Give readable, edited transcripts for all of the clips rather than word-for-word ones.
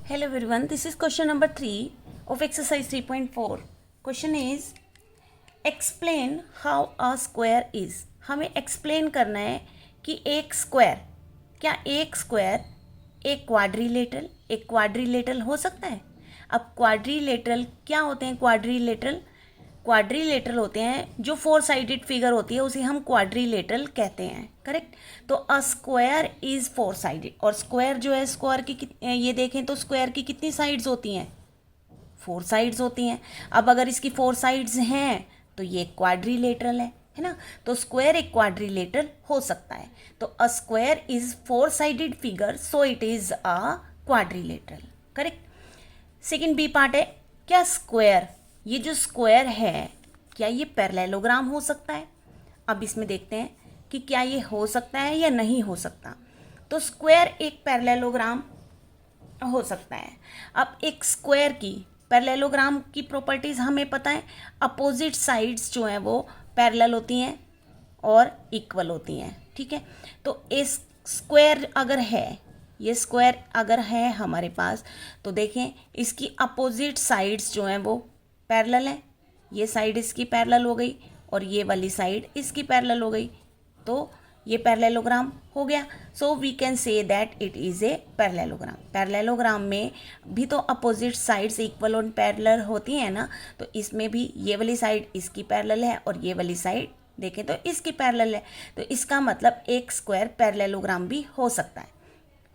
Hello everyone, this is question number 3 of exercise 3.4. Question is explain how a square is. हमें explain करना है कि एक square, क्या एक स्क्वायर एक क्वाड्रिलेटरल हो सकता है। अब क्वाड्रिलेटरल क्या होते हैं? क्वाड्रिलेटरल होते हैं जो 4 साइडेड फिगर होती है उसे हम क्वाड्रिलेटरल कहते हैं। करेक्ट। तो अ स्क्वायर इज 4 साइडेड, और स्क्वायर जो है स्क्वायर की ये देखें तो स्क्वायर की कितनी साइड्स होती हैं? 4 साइड्स होती हैं। अब अगर इसकी 4 साइड्स हैं तो ये क्वाड्रिलेटरल है ना। तो स्क्वायर एक क्वाड्रिलेटरल हो सकता है। तो a square is 4 sided figure, so it is a quadrilateral. Correct. Second B part है, क्या स्क्वायर, ये जो स्क्वायर है क्या ये पैरेललोग्राम हो सकता है? अब इसमें देखते हैं कि क्या ये हो सकता है या नहीं हो सकता। तो स्क्वायर एक पैरेललोग्राम हो सकता है। अब एक स्क्वायर की पैरेललोग्राम की प्रॉपर्टीज हमें पता है, अपोजिट साइड्स जो हैं वो पैरेलल होती हैं और इक्वल होती हैं। ठीक है। तो इस स्क्वायर अगर है, ये स्क्वायर अगर है हमारे पास, तो देखें इसकी अपोजिट साइड्स जो हैं वो पैरेलल है। ये साइड इसकी पैरेलल हो गई और ये वाली साइड इसकी पैरेलल हो गई, तो ये पैरेललोग्राम हो गया। So we can say that it is a parallelogram. Parallelogram में भी तो अपोजिट साइड्स इक्वल और पैरेलल होती हैं ना, तो इसमें भी ये वाली साइड इसकी पैरेलल है और ये वाली साइड देखें तो इसकी पैरेलल है। तो इसका मतलब एक स्क्वायर पैरेललोग्राम भी हो सकता है,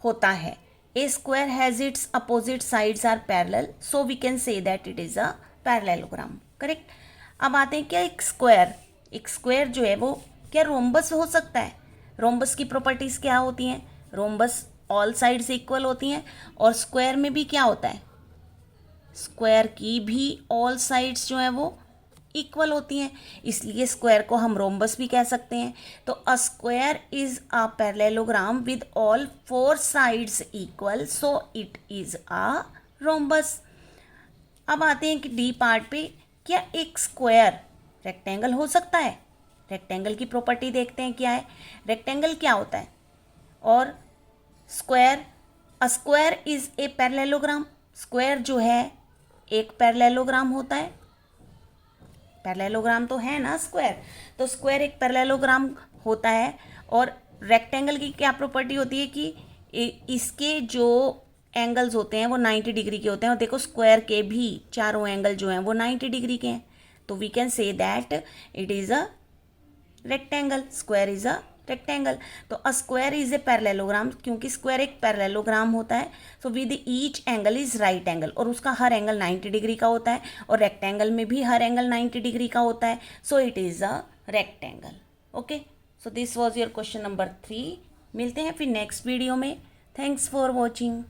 होता है। A square has its opposite sides are parallel, so we can say that it is a parallelogram. Correct. अब आते हैं क्या एक स्क्वायर जो है वो क्या रोम्बस हो सकता है? रोम्बस की प्रॉपर्टीज क्या होती हैं? रोम्बस ऑल साइड्स इक्वल होती हैं, और स्क्वायर में भी क्या होता है? स्क्वायर की भी ऑल साइड्स जो हैं वो इक्वल होती हैं, इसलिए स्क्वायर को हम रोम्बस भी कह सकते हैं। तो a square is a parallelogram with all 4 sides equal, so it is a rhombus. अब आते हैं कि डी पार्ट पे, क्या एक स्क्वायर रेक्टेंगल हो सकता है? रेक्टेंगल की प्रॉपर्टी देखते हैं क्या है। रेक्टेंगल क्या होता है? और square, a square is a parallelogram. Square जो है एक पैरेललोग्राम होता है। पैरेललोग्राम तो है ना स्क्वायर, तो स्क्वायर एक पैरेललोग्राम होता है। और रेक्टेंगल की क्या प्रॉपर्टी होती है कि इसके जो एंगल्स होते हैं वो 90 डिग्री के होते हैं, और देखो स्क्वायर के भी चारों एंगल जो हैं वो 90 डिग्री के हैं। तो we can say that it is a rectangle, square is a rectangle. तो a square is a parallelogram, क्योंकि स्क्वायर एक पैरेललोग्राम होता है। So with each angle is right angle, और उसका हर एंगल 90 डिग्री का होता है, और रेक्टेंगल में भी हर एंगल 90 डिग्री का होता है। So it is a rectangle. Okay, so this was your question number 3। मिलते हैं फिर नेक्स्ट वीडियो में। Thanks for watching.